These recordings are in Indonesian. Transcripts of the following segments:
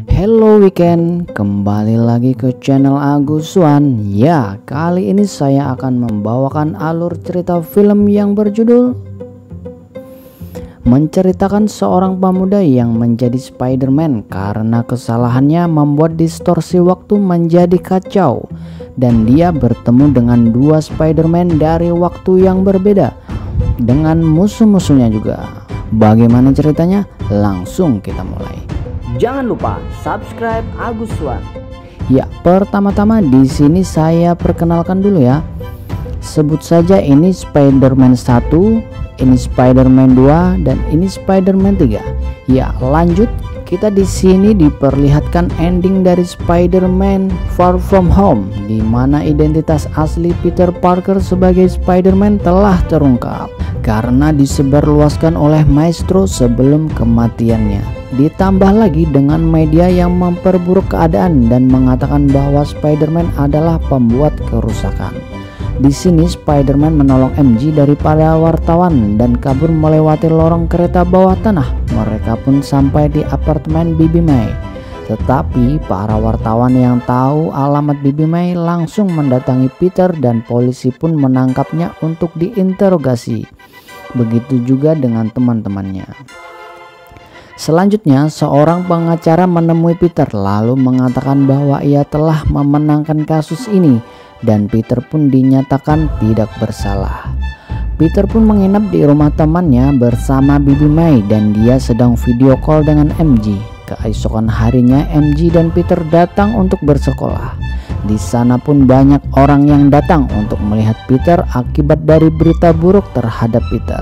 Hello weekend, kembali lagi ke channel Aguswan. Ya, kali ini saya akan membawakan alur cerita film yang berjudul menceritakan seorang pemuda yang menjadi Spider-Man karena kesalahannya membuat distorsi waktu menjadi kacau dan dia bertemu dengan dua Spider-Man dari waktu yang berbeda dengan musuh-musuhnya juga. Bagaimana ceritanya? Langsung kita mulai. Jangan lupa subscribe Aguswan. Ya, pertama-tama di sini saya perkenalkan dulu ya. Sebut saja ini Spider-Man 1, ini Spider-Man 2, dan ini Spider-Man 3. Ya, lanjut. Kita di sini diperlihatkan ending dari Spider-Man Far From Home, di mana identitas asli Peter Parker sebagai Spider-Man telah terungkap karena disebarluaskan oleh Maestro sebelum kematiannya. Ditambah lagi dengan media yang memperburuk keadaan dan mengatakan bahwa Spider-Man adalah pembuat kerusakan. Di sini Spider-Man menolong MJ daripada wartawan dan kabur melewati lorong kereta bawah tanah. Mereka pun sampai di apartemen Bibi May. Tetapi para wartawan yang tahu alamat Bibi May langsung mendatangi Peter dan polisi pun menangkapnya untuk diinterogasi. Begitu juga dengan teman-temannya. Selanjutnya, seorang pengacara menemui Peter lalu mengatakan bahwa ia telah memenangkan kasus ini dan Peter pun dinyatakan tidak bersalah. Peter pun menginap di rumah temannya bersama Bibi May dan dia sedang video call dengan MJ. Keesokan harinya MJ dan Peter datang untuk bersekolah. Di sana pun banyak orang yang datang untuk melihat Peter akibat dari berita buruk terhadap Peter.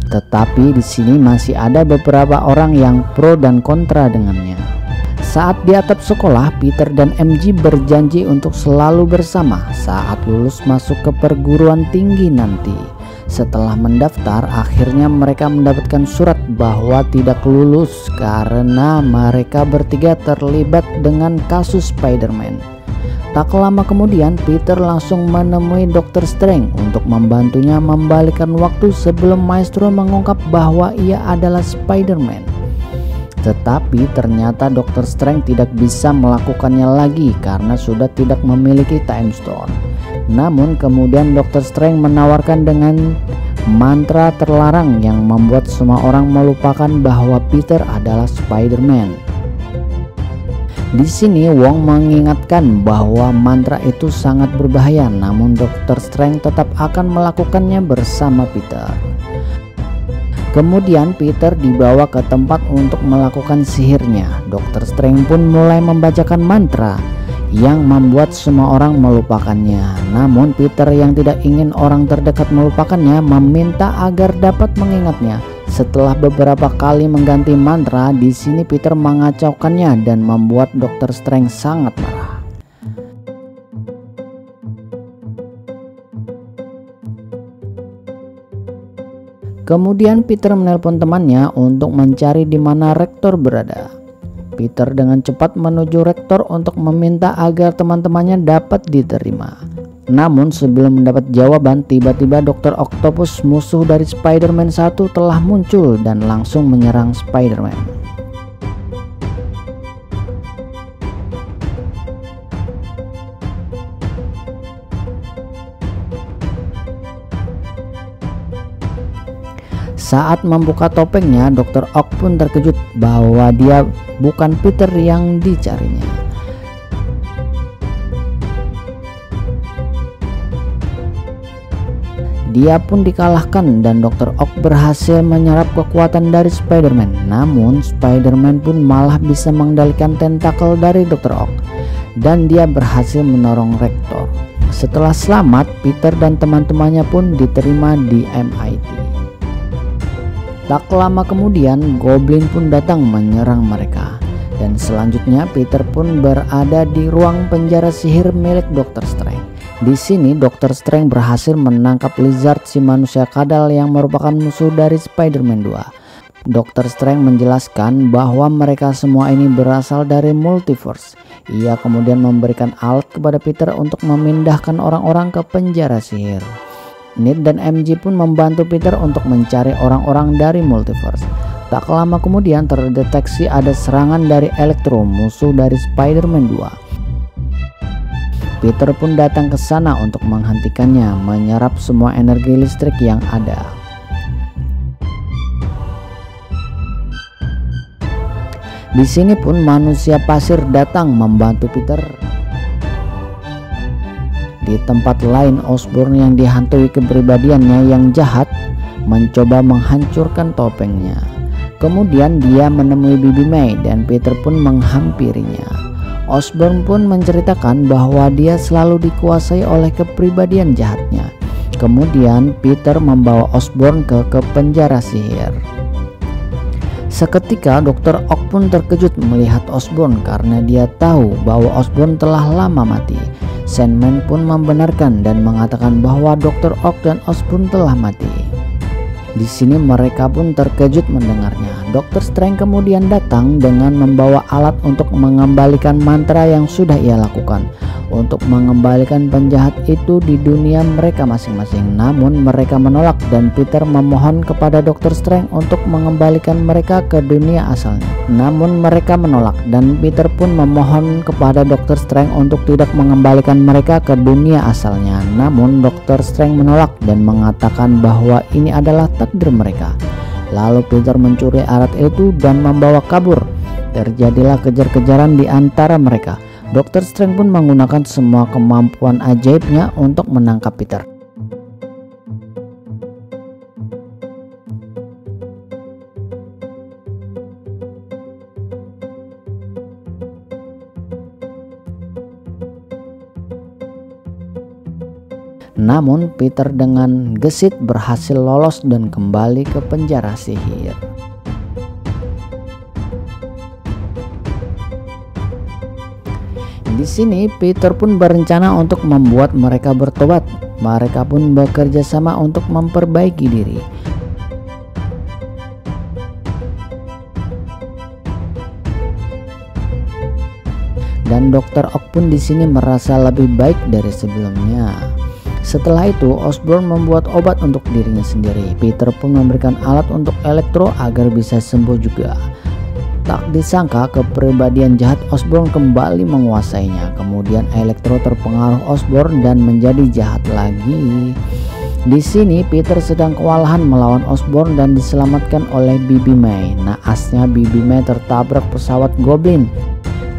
Tetapi di sini masih ada beberapa orang yang pro dan kontra dengannya. Saat di atap sekolah, Peter dan MJ berjanji untuk selalu bersama saat lulus masuk ke perguruan tinggi nanti. Setelah mendaftar, akhirnya mereka mendapatkan surat bahwa tidak lulus karena mereka bertiga terlibat dengan kasus Spider-Man. Tak lama kemudian, Peter langsung menemui Dr. Strange untuk membantunya membalikan waktu sebelum Maestro mengungkap bahwa ia adalah Spider-Man. Tetapi ternyata Dr. Strange tidak bisa melakukannya lagi karena sudah tidak memiliki Time Stone. Namun kemudian Dr. Strange menawarkan dengan mantra terlarang yang membuat semua orang melupakan bahwa Peter adalah Spider-Man. Di sini Wong mengingatkan bahwa mantra itu sangat berbahaya, namun Dr. Strange tetap akan melakukannya bersama Peter. Kemudian Peter dibawa ke tempat untuk melakukan sihirnya. Dr. Strange pun mulai membacakan mantra yang membuat semua orang melupakannya. Namun Peter yang tidak ingin orang terdekat melupakannya meminta agar dapat mengingatnya. Setelah beberapa kali mengganti mantra, di sini Peter mengacaukannya dan membuat Dr. Strange sangat marah. Kemudian Peter menelpon temannya untuk mencari di mana rektor berada. Peter dengan cepat menuju rektor untuk meminta agar teman-temannya dapat diterima. Namun sebelum mendapat jawaban, tiba-tiba Dr. Octopus, musuh dari Spider-Man 1, telah muncul dan langsung menyerang Spider-Man. Saat membuka topengnya, Dr. Ock pun terkejut bahwa dia bukan Peter yang dicarinya. Dia pun dikalahkan dan Dr. Ock berhasil menyerap kekuatan dari Spider-Man. Namun Spider-Man pun malah bisa mengendalikan tentakel dari Dr. Ock dan dia berhasil menolong rektor. Setelah selamat, Peter dan teman-temannya pun diterima di MIT. Tak lama kemudian Goblin pun datang menyerang mereka. Dan selanjutnya Peter pun berada di ruang penjara sihir milik Dr. Strange. Di sini Dr. Strange berhasil menangkap Lizard, si manusia kadal yang merupakan musuh dari Spider-Man 2. Dr. Strange menjelaskan bahwa mereka semua ini berasal dari multiverse. Ia kemudian memberikan alat kepada Peter untuk memindahkan orang-orang ke penjara sihir. Ned dan MJ pun membantu Peter untuk mencari orang-orang dari multiverse. Tak lama kemudian terdeteksi ada serangan dari Electro, musuh dari Spider-Man 2. Peter pun datang ke sana untuk menghentikannya, menyerap semua energi listrik yang ada. Di sini pun manusia pasir datang membantu Peter. Di tempat lain, Osborn yang dihantui kepribadiannya yang jahat mencoba menghancurkan topengnya. Kemudian dia menemui Bibi May dan Peter pun menghampirinya. Osborn pun menceritakan bahwa dia selalu dikuasai oleh kepribadian jahatnya. Kemudian Peter membawa Osborn ke penjara sihir. Seketika Dr. Ock pun terkejut melihat Osborn karena dia tahu bahwa Osborn telah lama mati. Sandman pun membenarkan dan mengatakan bahwa Dr. Ock dan Osborn telah mati. Di sini mereka pun terkejut mendengarnya. Dr. Strange kemudian datang dengan membawa alat untuk mengembalikan mantra yang sudah ia lakukan, untuk mengembalikan penjahat itu di dunia mereka masing-masing. Namun mereka menolak dan Peter memohon kepada Dr. Strange untuk mengembalikan mereka ke dunia asalnya. Namun mereka menolak dan Peter pun memohon kepada Dr. Strange untuk tidak mengembalikan mereka ke dunia asalnya. Namun Dr. Strange menolak dan mengatakan bahwa ini adalah takdir mereka. Lalu Peter mencuri alat itu dan membawa kabur. Terjadilah kejar-kejaran di antara mereka. Dr. Strange pun menggunakan semua kemampuan ajaibnya untuk menangkap Peter. Namun Peter dengan gesit berhasil lolos dan kembali ke penjara sihir. Di sini Peter pun berencana untuk membuat mereka bertobat. Mereka pun bekerja sama untuk memperbaiki diri. Dan Dr. Ock pun di sini merasa lebih baik dari sebelumnya. Setelah itu Osborn membuat obat untuk dirinya sendiri. Peter pun memberikan alat untuk Electro agar bisa sembuh juga. Tak disangka kepribadian jahat Osborn kembali menguasainya. Kemudian Electro terpengaruh Osborn dan menjadi jahat lagi. Di sini Peter sedang kewalahan melawan Osborn dan diselamatkan oleh Bibi May. Naasnya Bibi May tertabrak pesawat Goblin.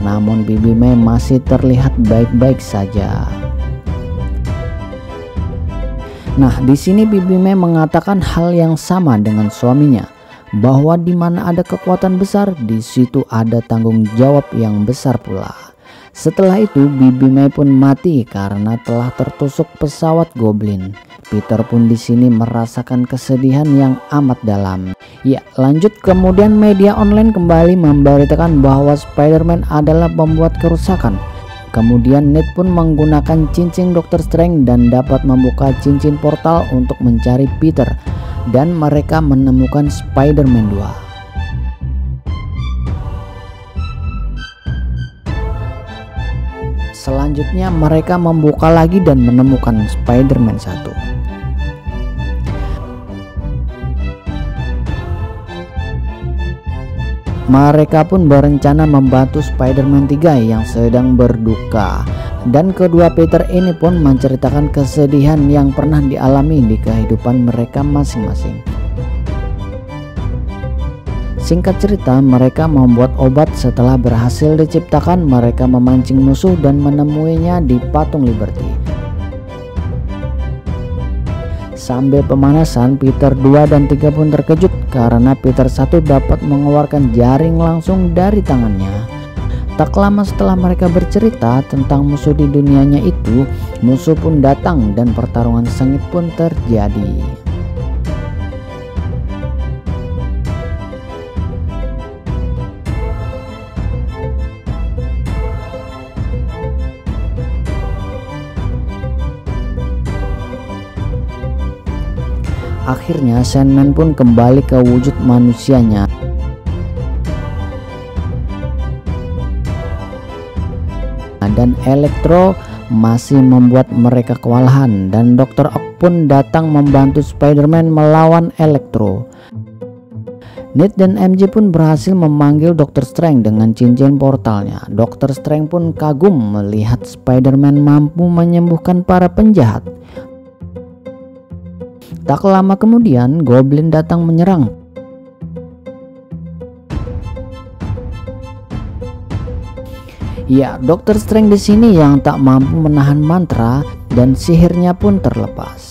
Namun Bibi May masih terlihat baik-baik saja. Nah, di sini Bibi May mengatakan hal yang sama dengan suaminya, bahwa di mana ada kekuatan besar, di situ ada tanggung jawab yang besar pula. Setelah itu Bibi May pun mati karena telah tertusuk pesawat Goblin. Peter pun di sini merasakan kesedihan yang amat dalam. Ya, lanjut kemudian media online kembali memberitakan bahwa Spider-Man adalah pembuat kerusakan. Kemudian Ned pun menggunakan cincin Dr. Strange dan dapat membuka cincin portal untuk mencari Peter, dan mereka menemukan Spider-Man 2. Selanjutnya mereka membuka lagi dan menemukan Spider-Man 1. Mereka pun berencana membantu Spider-Man 3 yang sedang berduka. Dan kedua Peter ini pun menceritakan kesedihan yang pernah dialami di kehidupan mereka masing-masing. Singkat cerita, mereka membuat obat setelah berhasil diciptakan. Mereka memancing musuh dan menemuinya di patung Liberty. Sambil pemanasan, Peter 2 dan 3 pun terkejut karena Peter 1 dapat mengeluarkan jaring langsung dari tangannya. Tak lama setelah mereka bercerita tentang musuh di dunianya itu, musuh pun datang dan pertarungan sengit pun terjadi. Akhirnya Sandman pun kembali ke wujud manusianya. Dan Electro masih membuat mereka kewalahan, dan Dr. Ock pun datang membantu Spider-Man melawan Electro. Ned dan MJ pun berhasil memanggil Dr. Strange dengan cincin portalnya. Dr. Strange pun kagum melihat Spider-Man mampu menyembuhkan para penjahat. Tak lama kemudian, Goblin datang menyerang. Ya, Dr. Strange di sini yang tak mampu menahan mantra dan sihirnya pun terlepas.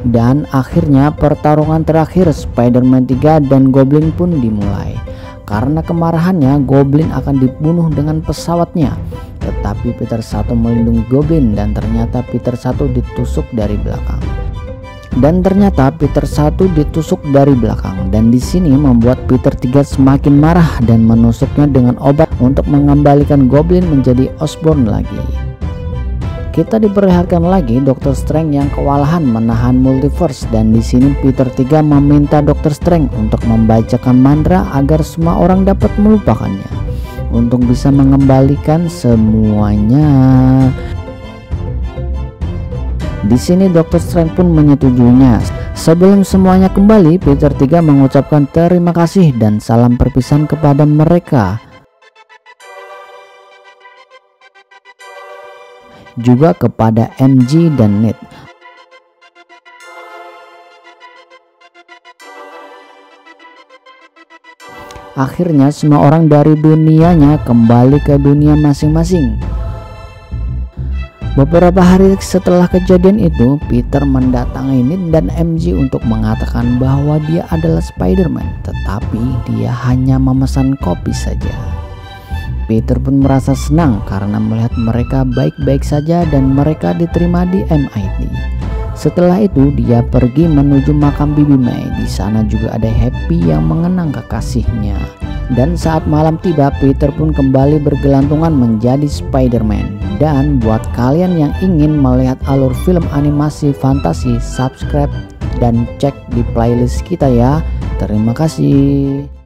Dan akhirnya pertarungan terakhir Spider-Man 3 dan Goblin pun dimulai. Karena kemarahannya, Goblin akan dibunuh dengan pesawatnya. Tetapi Peter 1 melindungi Goblin dan ternyata Peter 1 ditusuk dari belakang. Dan di sini membuat Peter 3 semakin marah dan menusuknya dengan obat untuk mengembalikan Goblin menjadi Osborn lagi. Kita diperlihatkan lagi Dr. Strange yang kewalahan menahan multiverse, dan di sini Peter 3 meminta Dr. Strange untuk membacakan mantra agar semua orang dapat melupakannya untuk bisa mengembalikan semuanya. Di sini Dr. Strange pun menyetujuinya. Sebelum semuanya kembali, Peter 3 mengucapkan terima kasih dan salam perpisahan kepada mereka. Juga kepada MJ dan Ned. Akhirnya semua orang dari dunianya kembali ke dunia masing-masing. Beberapa hari setelah kejadian itu, Peter mendatangi Ned dan MJ untuk mengatakan bahwa dia adalah Spider-Man, tetapi dia hanya memesan kopi saja. Peter pun merasa senang karena melihat mereka baik-baik saja dan mereka diterima di MIT. Setelah itu dia pergi menuju makam Bibi May. Di sana juga ada Happy yang mengenang kekasihnya. Dan saat malam tiba, Peter pun kembali bergelantungan menjadi Spider-Man. Dan buat kalian yang ingin melihat alur film animasi fantasi, subscribe dan cek di playlist kita ya. Terima kasih.